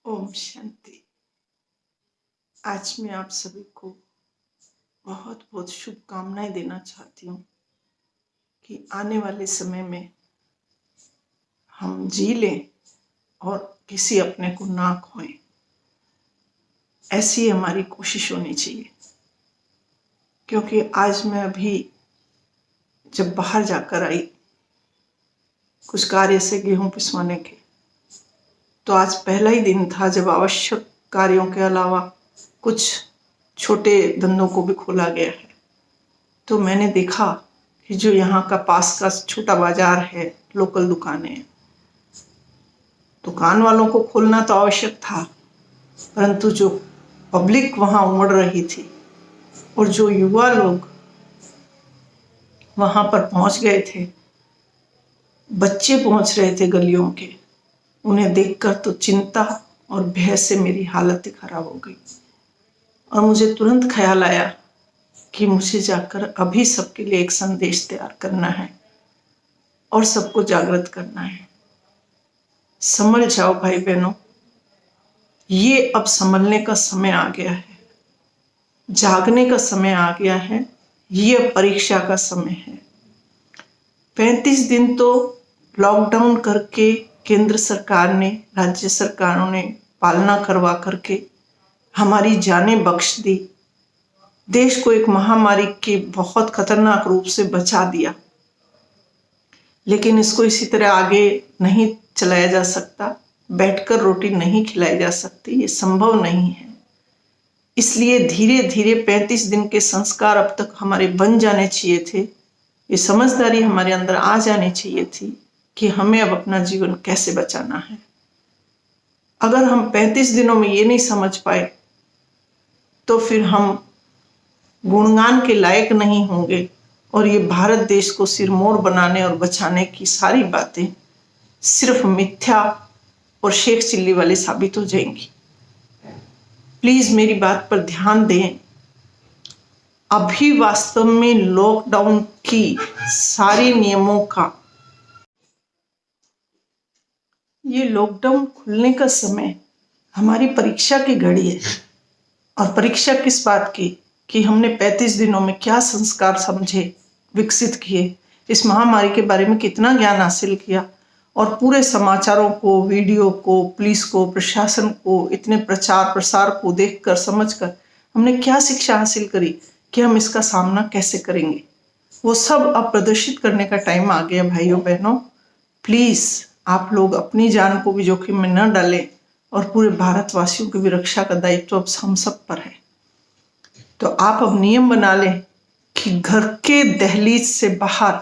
ओम शांति। आज मैं आप सभी को बहुत बहुत शुभकामनाएं देना चाहती हूँ कि आने वाले समय में हम जी लें और किसी अपने को ना खोएं। ऐसी हमारी कोशिश होनी चाहिए, क्योंकि आज मैं अभी जब बाहर जाकर आई कुछ कार्य से गेहूं पिसवाने के, तो आज पहला ही दिन था जब आवश्यक कार्यों के अलावा कुछ छोटे धंधों को भी खोला गया है। तो मैंने देखा कि जो यहाँ का पास का छोटा बाजार है, लोकल दुकानें, दुकान वालों को खोलना तो आवश्यक था, परंतु जो पब्लिक वहाँ उमड़ रही थी और जो युवा लोग वहाँ पर पहुँच गए थे, बच्चे पहुँच रहे थे गलियों के, उन्हें देखकर तो चिंता और भय से मेरी हालत ही खराब हो गई। और मुझे तुरंत ख्याल आया कि मुझे जाकर अभी सबके लिए एक संदेश तैयार करना है और सबको जागृत करना है। संभल जाओ भाई बहनों, ये अब संभलने का समय आ गया है, जागने का समय आ गया है, ये परीक्षा का समय है। 35 दिन तो लॉकडाउन करके केंद्र सरकार ने, राज्य सरकारों ने पालना करवा करके हमारी जानें बख्श दी, देश को एक महामारी के बहुत खतरनाक रूप से बचा दिया। लेकिन इसको इसी तरह आगे नहीं चलाया जा सकता, बैठकर रोटी नहीं खिलाई जा सकती, ये संभव नहीं है। इसलिए धीरे धीरे 35 दिन के संस्कार अब तक हमारे बन जाने चाहिए थे, ये समझदारी हमारे अंदर आ जानी चाहिए थी कि हमें अब अपना जीवन कैसे बचाना है। अगर हम 35 दिनों में ये नहीं समझ पाए तो फिर हम गुणगान के लायक नहीं होंगे और ये भारत देश को सिरमौर बनाने और बचाने की सारी बातें सिर्फ मिथ्या और शेख चिल्ली वाली साबित हो जाएंगी। प्लीज मेरी बात पर ध्यान दें। अभी वास्तव में लॉकडाउन की सारे नियमों का, ये लॉकडाउन खुलने का समय हमारी परीक्षा की घड़ी है। और परीक्षा किस बात की? कि हमने 35 दिनों में क्या संस्कार समझे, विकसित किए, इस महामारी के बारे में कितना ज्ञान हासिल किया, और पूरे समाचारों को, वीडियो को, पुलिस को, प्रशासन को, इतने प्रचार प्रसार को देखकर समझकर हमने क्या शिक्षा हासिल करी कि हम इसका सामना कैसे करेंगे। वो सब अब प्रदर्शित करने का टाइम आ गया। भाइयों बहनों, प्लीज आप लोग अपनी जान को भी जोखिम में न डालें और पूरे भारतवासियों की भी रक्षा का दायित्व अब हम सब पर है। तो आप अब नियम बना लें कि घर के दहलीज से बाहर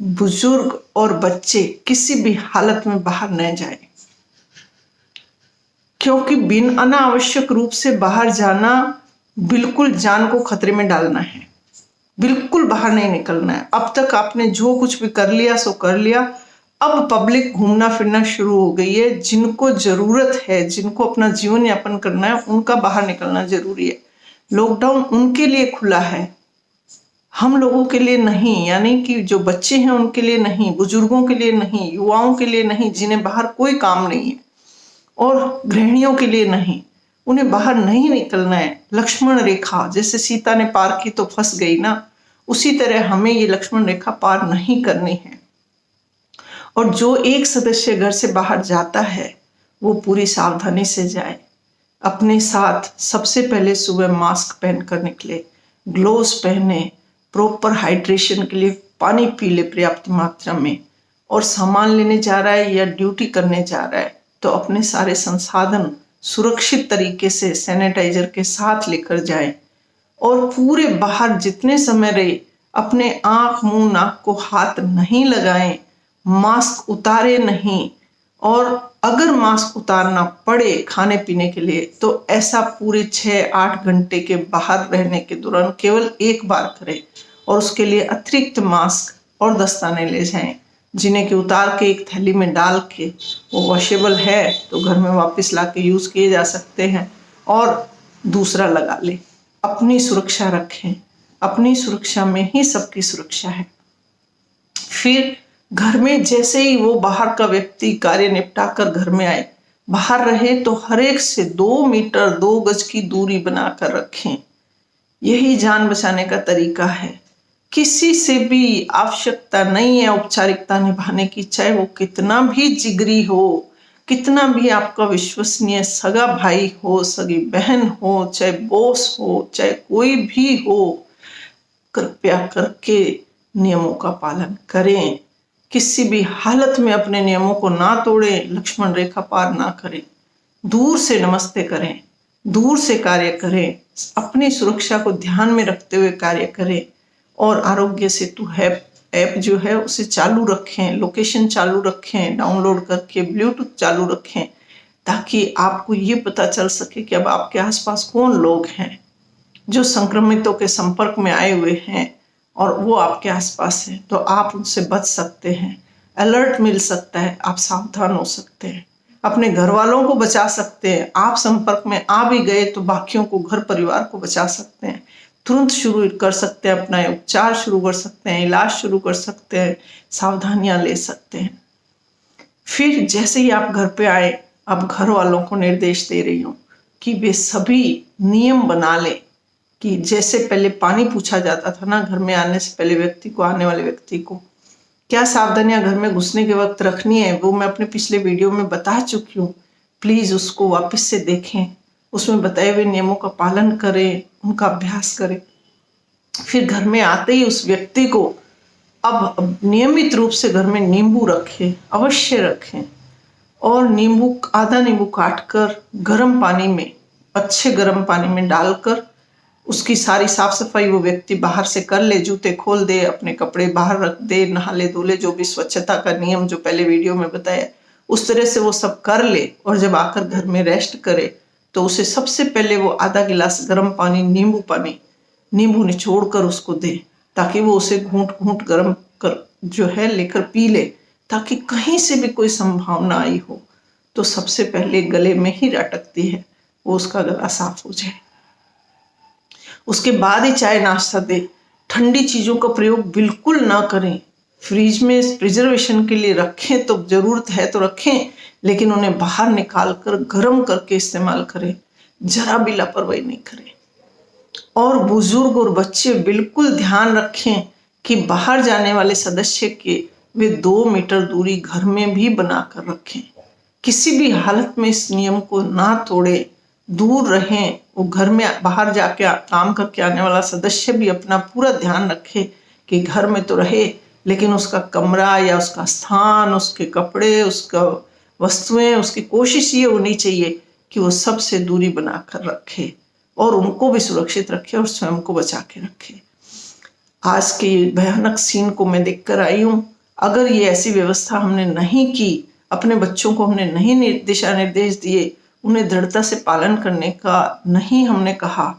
बुजुर्ग और बच्चे किसी भी हालत में बाहर न जाएं, क्योंकि बिन अनावश्यक रूप से बाहर जाना बिल्कुल जान को खतरे में डालना है। बिल्कुल बाहर नहीं निकलना है। अब तक आपने जो कुछ भी कर लिया सो कर लिया। अब पब्लिक घूमना फिरना शुरू हो गई है। जिनको जरूरत है, जिनको अपना जीवन यापन करना है, उनका बाहर निकलना जरूरी है। लॉकडाउन उनके लिए खुला है, हम लोगों के लिए नहीं। यानी कि जो बच्चे हैं उनके लिए नहीं, बुजुर्गों के लिए नहीं, युवाओं के लिए नहीं, जिन्हें बाहर कोई काम नहीं है, और गृहिणियों के लिए नहीं, उन्हें बाहर नहीं निकलना है। लक्ष्मण रेखा जैसे सीता ने पार की तो फंस गई ना, उसी तरह हमें ये लक्ष्मण रेखा पार नहीं करनी है। और जो एक सदस्य घर से बाहर जाता है वो पूरी सावधानी से जाए। अपने साथ सबसे पहले सुबह मास्क पहनकर निकले, ग्लोव्स पहने, प्रॉपर हाइड्रेशन के लिए पानी पी ले पर्याप्त मात्रा में। और सामान लेने जा रहा है या ड्यूटी करने जा रहा है तो अपने सारे संसाधन सुरक्षित तरीके से सैनिटाइजर के साथ लेकर जाए। और पूरे बाहर जितने समय रहे अपने आंख, मुंह, नाक को हाथ नहीं लगाएं, मास्क उतारे नहीं। और अगर मास्क उतारना पड़े खाने पीने के लिए तो ऐसा पूरे 6-8 घंटे के बाहर रहने के दौरान केवल एक बार करें। और उसके लिए अतिरिक्त मास्क और दस्ताने ले जाएं, जिन्हें कि उतार के एक थैली में डाल के, वो वॉशेबल है तो घर में वापस ला के यूज़ किए जा सकते हैं, और दूसरा लगा ले। अपनी सुरक्षा रखें, अपनी सुरक्षा में ही सबकी सुरक्षा है। फिर घर में जैसे ही वो बाहर का व्यक्ति कार्य निपटा कर घर में आए बाहर रहे तो हर एक से 2 मीटर 2 गज की दूरी बनाकर रखें। यही जान बचाने का तरीका है। किसी से भी आवश्यकता नहीं है औपचारिकता निभाने की, चाहे वो कितना भी जिगरी हो, कितना भी आपका विश्वसनीय सगा भाई हो, सगी बहन हो, चाहे बॉस हो, चाहे कोई भी हो। कृपया करके नियमों का पालन करें। किसी भी हालत में अपने नियमों को ना तोड़ें, लक्ष्मण रेखा पार ना करें। दूर से नमस्ते करें, दूर से कार्य करें, अपनी सुरक्षा को ध्यान में रखते हुए कार्य करें। और आरोग्य सेतु ऐप जो है उसे चालू रखें, लोकेशन चालू रखें, डाउनलोड करके ब्लूटूथ चालू रखें, ताकि आपको ये पता चल सके कि अब आपके आसपास कौन लोग हैं जो संक्रमितों के संपर्क में आए हुए हैं और वो आपके आसपास हैं, तो आप उनसे बच सकते हैं। अलर्ट मिल सकता है, आप सावधान हो सकते हैं, अपने घर वालों को बचा सकते हैं। आप संपर्क में आ भी गए तो बाकियों को, घर परिवार को बचा सकते हैं। तुरंत शुरू कर सकते हैं, अपना उपचार शुरू कर सकते हैं, इलाज शुरू कर सकते हैं, सावधानियां ले सकते हैं। फिर जैसे ही आप घर पे आए, अब घर वालों को निर्देश दे रही हूँ कि वे सभी नियम बना लें कि जैसे पहले पानी पूछा जाता था ना घर में आने से पहले व्यक्ति को, आने वाले व्यक्ति को क्या सावधानियां घर में घुसने के वक्त रखनी है, वो मैं अपने पिछले वीडियो में बता चुकी हूँ। प्लीज उसको वापस से देखें, उसमें बताए हुए नियमों का पालन करें, उनका अभ्यास करें। फिर घर में आते ही उस व्यक्ति को अब नियमित रूप से घर में नींबू रखें, अवश्य रखें। और नींबू, आधा नींबू काटकर गर्म पानी में, अच्छे गर्म पानी में डालकर उसकी सारी साफ सफाई वो व्यक्ति बाहर से कर ले, जूते खोल दे, अपने कपड़े बाहर रख दे, नहा ले धो ले, जो भी स्वच्छता का नियम जो पहले वीडियो में बताया उस तरह से वो सब कर ले। और जब आकर घर में रेस्ट करे तो उसे सबसे पहले वो आधा गिलास गर्म पानी, नींबू पानी, नींबू निचोड़ कर उसको दे, ताकि वो उसे घूंट घूंट गर्म कर जो है लेकर पी ले, ताकि कहीं से भी कोई संभावना आई हो तो सबसे पहले गले में ही अटकती है, वो उसका गला साफ हो जाए। उसके बाद ही चाय नाश्ता दे। ठंडी चीज़ों का प्रयोग बिल्कुल ना करें। फ्रिज में प्रिजर्वेशन के लिए रखें तो जरूरत है तो रखें, लेकिन उन्हें बाहर निकाल कर गर्म करके इस्तेमाल करें, जरा भी लापरवाही नहीं करें। और बुजुर्ग और बच्चे बिल्कुल ध्यान रखें कि बाहर जाने वाले सदस्य के वे 2 मीटर दूरी घर में भी बनाकर रखें। किसी भी हालत में इस नियम को ना तोड़े, दूर रहें। वो घर में बाहर जाके काम करके आने वाला सदस्य भी अपना पूरा ध्यान रखे कि घर में तो रहे, लेकिन उसका कमरा या उसका स्थान, उसके कपड़े, उसका वस्तुएं, उसकी कोशिश ये होनी चाहिए कि वो सबसे दूरी बनाकर रखे और उनको भी सुरक्षित रखे और स्वयं को बचा के रखे। आज के भयानक सीन को मैं देखकर आई हूँ। अगर ये ऐसी व्यवस्था हमने नहीं की, अपने बच्चों को हमने नहीं दिशा निर्देश दिए, उन्हें दृढ़ता से पालन करने का नहीं हमने कहा,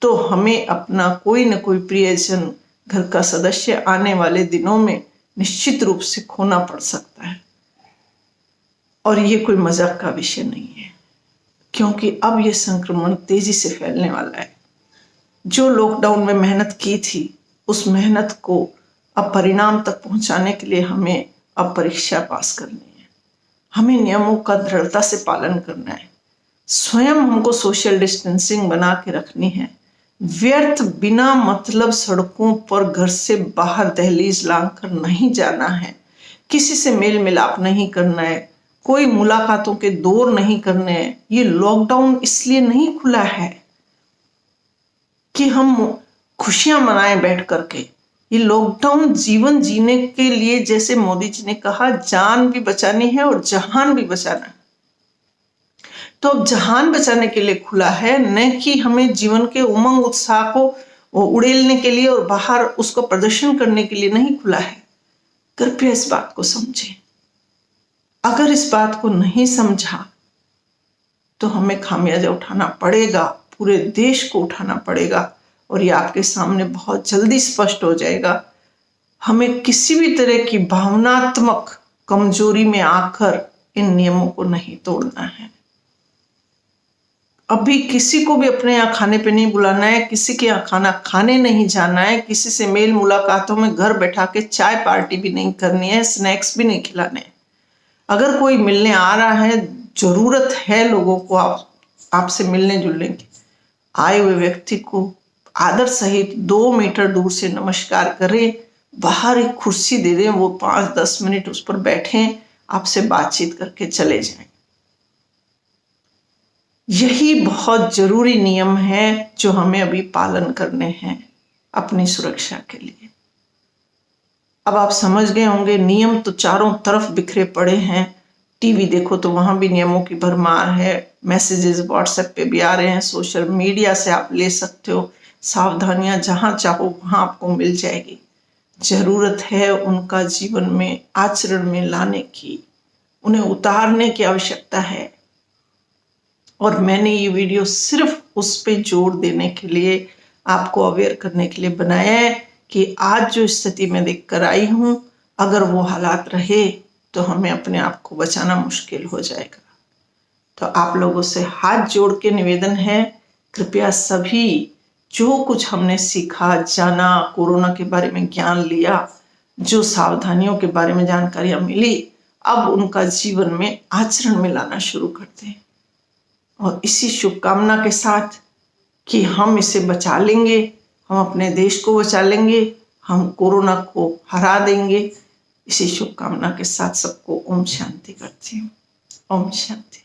तो हमें अपना कोई न कोई प्रियजन, घर का सदस्य आने वाले दिनों में निश्चित रूप से खोना पड़ सकता है। और ये कोई मजाक का विषय नहीं है, क्योंकि अब ये संक्रमण तेजी से फैलने वाला है। जो लॉकडाउन में मेहनत की थी, उस मेहनत को अब परिणाम तक पहुंचाने के लिए हमें अब परीक्षा पास करनी है। हमें नियमों का दृढ़ता से पालन करना है। स्वयं हमको सोशल डिस्टेंसिंग बना के रखनी है। व्यर्थ बिना मतलब सड़कों पर घर से बाहर दहलीज लांघ कर नहीं जाना है। किसी से मेल मिलाप नहीं करना है। कोई मुलाकातों के दौर नहीं करने हैं। ये लॉकडाउन इसलिए नहीं खुला है कि हम खुशियां मनाएं बैठ करके। ये लॉकडाउन जीवन जीने के लिए, जैसे मोदी जी ने कहा, जान भी बचानी है और जहान भी बचाना है। तो अब जहान बचाने के लिए खुला है, न कि हमें जीवन के उमंग उत्साह को उड़ेलने के लिए और बाहर उसको प्रदर्शन करने के लिए नहीं खुला है। कृपया इस बात को समझें। अगर इस बात को नहीं समझा तो हमें खामियाजा उठाना पड़ेगा, पूरे देश को उठाना पड़ेगा। और ये आपके सामने बहुत जल्दी स्पष्ट हो जाएगा। हमें किसी भी तरह की भावनात्मक कमजोरी में आकर इन नियमों को नहीं तोड़ना है। अभी किसी को भी अपने यहाँ खाने पे नहीं बुलाना है, किसी के यहाँ खाना खाने नहीं जाना है, किसी से मेल मुलाकातों में घर बैठा के चाय पार्टी भी नहीं करनी है, स्नैक्स भी नहीं खिलाने। अगर कोई मिलने आ रहा है, जरूरत है लोगों को आपसे मिलने जुलने की, आए हुए व्यक्ति को आदर सहित 2 मीटर दूर से नमस्कार करें, बाहर एक कुर्सी दे दें, वो 5-10 मिनट उस पर बैठें, आपसे बातचीत करके चले जाएं। यही बहुत जरूरी नियम है जो हमें अभी पालन करने हैं अपनी सुरक्षा के लिए। अब आप समझ गए होंगे, नियम तो चारों तरफ बिखरे पड़े हैं। टीवी देखो तो वहां भी नियमों की भरमार है, मैसेजेस व्हाट्सएप पे भी आ रहे हैं, सोशल मीडिया से आप ले सकते हो, सावधानियां जहां चाहो वहां आपको मिल जाएगी। जरूरत है उनका जीवन में आचरण में लाने की, उन्हें उतारने की आवश्यकता है। और मैंने ये वीडियो सिर्फ उस पे जोर देने के लिए, आपको अवेयर करने के लिए बनाया है कि आज जो स्थिति में देखकर आई हूं, अगर वो हालात रहे तो हमें अपने आप को बचाना मुश्किल हो जाएगा। तो आप लोगों से हाथ जोड़ के निवेदन है, कृपया सभी जो कुछ हमने सीखा, जाना, कोरोना के बारे में ज्ञान लिया, जो सावधानियों के बारे में जानकारियां मिली, अब उनका जीवन में आचरण में लाना शुरू करते हैं। और इसी शुभकामना के साथ कि हम इसे बचा लेंगे, हम अपने देश को बचा लेंगे, हम कोरोना को हरा देंगे, इसी शुभकामना के साथ सबको ओम शांति करती हूँ। ओम शांति।